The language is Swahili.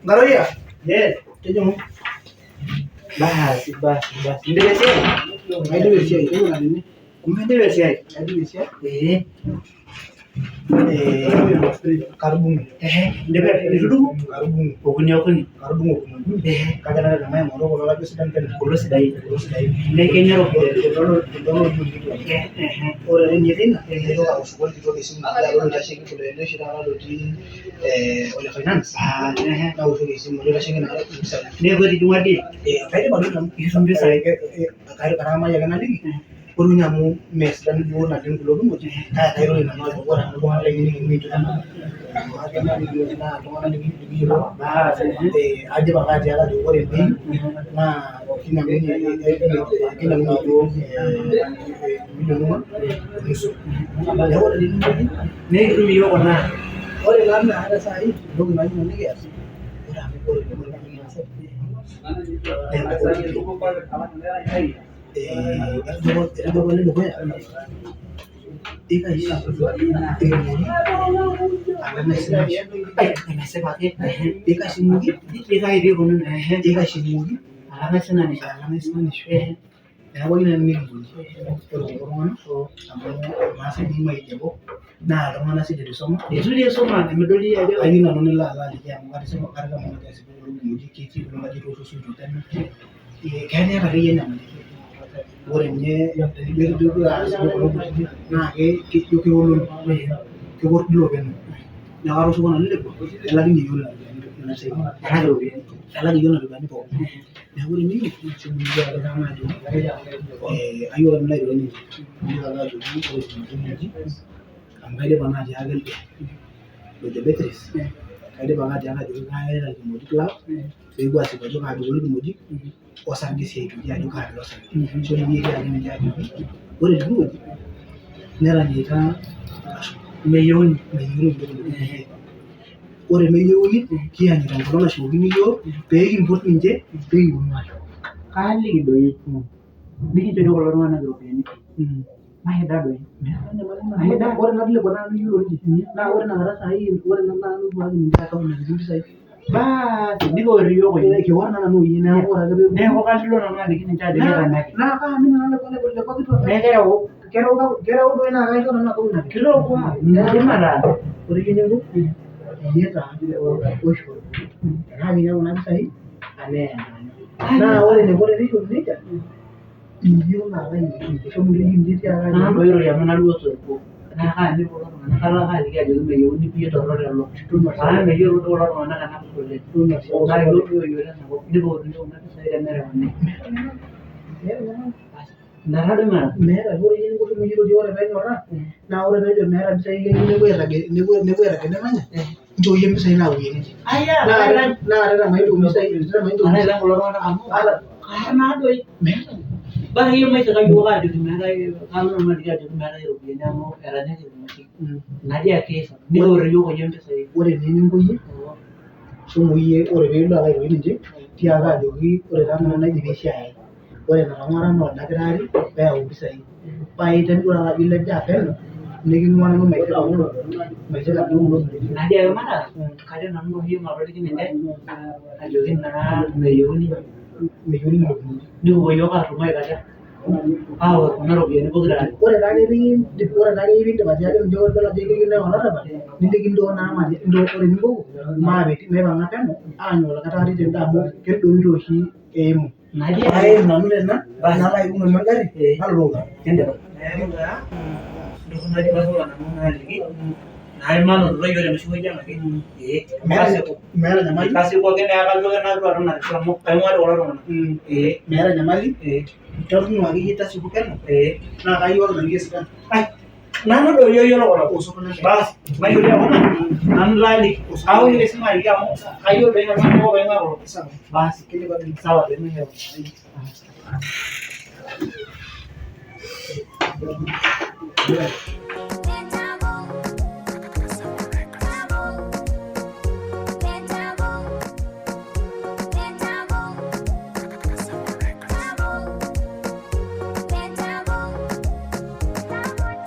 Ngaroya? Tejo. Basi. Ndio sio? Ndio sio. Hiyo na nini? Ndio sio. Ndio sio. Karibuni. Ndio vidudu karibuni. Okuni. Kagara na maya moro ko la president kan kulo sidai. Ne kenyaro dolo ore ni dina ndio ka usukoni kidogo simu na lolo tashi kulo ndio shida na loti ole finance na usukoni simu ndio tashi na ne godi dumadi kaide bado na isumbe sai kare karama ya kana ligi purunya mu mes dan dulu na den kulo mo kayak kairo na ma ko na ko ala ni tu na agama ni na to na ni yo aje ba ga ala do ore ni na kina mwenye yo minunuma nusu ya ore ni yo kona ore lamna ada sai dogo na ni ya ora ko ni ya sai itu boleh lupa ya. Ika isi, alam pakai. Ika isi mugi, ika ide kono, ika isi mugi, alam senani. Ya wali na mimi bunyi. Orang so, masih di mai jabo. Nah, teman nasi jadi soma. Dia soma, medoli aja. Ayo na nonela la dia, mungkin semua karga mau kasih sebelum muji kiki belum lagi rusuh jutaan. Kayaknya kali ini namanya. Orangnya yang dari biru juga sebelum begini, nah kita ulun, kita work dulu kan, yang harus semua nanti deh, lagi di ulun, nasi, lagi ulun juga nih kok, yang orang ini cuma ada nama aja, ayo orang lain ini, dia lagi juga, ambil dia mana aja agak lebih betres, kayak dia mana aja agak juga kaya lagi mau di klub, saya gua sih baju ngadu dulu di mudik. Osan di situ dia juga ada osan. So dia ni jadi. Boleh dulu. Nera dia kan million. Ore million kian ni kalau nak show ni yo, pegi import ninje, pegi bunga. Kali do itu. Bini tu kalau orang mana grup ni. Maheda do. Maheda orang nak le bona ni euro ni. Na orang nak rasa ai, orang nak anu buat ni tak tahu ni bisa. Ba, digo rio ko ile kiwana na nuyi na ko ga be ne ko kaslo na na dikini cha de na na ka mina na ko le ko to ne kero do na ga na ko na kilo ko ne mara origine ko ye ta de o sho na mina na sai ane na ore ne ko le ko ne ja iyo na ga ni ko mu le ni ja ga na do ya na lu so ko na ni ko na kala ga ni ga de me yo ni pi to ro lo me yo ro lo na na ko le na yo na ko ni ko na sai da mera ni na ha de mera ho ni ko mi ro jore be no na ore be mera sai le ni ko ra ge ni ko ra ge na ma jo yem sai na wi ni aya na mai do mi sai na mai do na la ko lo na amu ala karena do mera bahaya mai saka yoga di mana kalau nama dia di mana rupiah namo eranya di mana nadia kesa ni orang yoga yang saya orang ni ni semua ye orang bela lagi ini je tiada jogi orang ramai naik di Malaysia orang orang orang nak lari bayar bisa pai dan orang lagi lagi apa ni mana mau mereka orang mereka lagi orang nadia mana kadang namo hiu ngabrak ini deh jogi nara meyoni ni yoga rumah aja. Benar rupiah ni bukan. Orang lagi ni tempat jadi jual bela jadi kita orang apa? Ni Indo nama Indo orang ni buku. Beti memang apa? Anu lah kata hari tenda mu kerja dulu si emu. Nadi ayam namu lena, nala ibu memang dari. Halo roga. Tenda. Dulu nadi pasal namu nadi. Nai mana dulu yo yang masih jangan lagi. Merah nyamali. Kasih kau kena akal juga nak keluar nak. Kamu ada orang. Merah nyamali. Terus nu lagi kita sibukkan. Nah kayu orang lagi sekarang. Nana do yo lo bas mayo dia nan lali au ile sema ya kayo be na mo be na ro bas kile ba sawa de no yo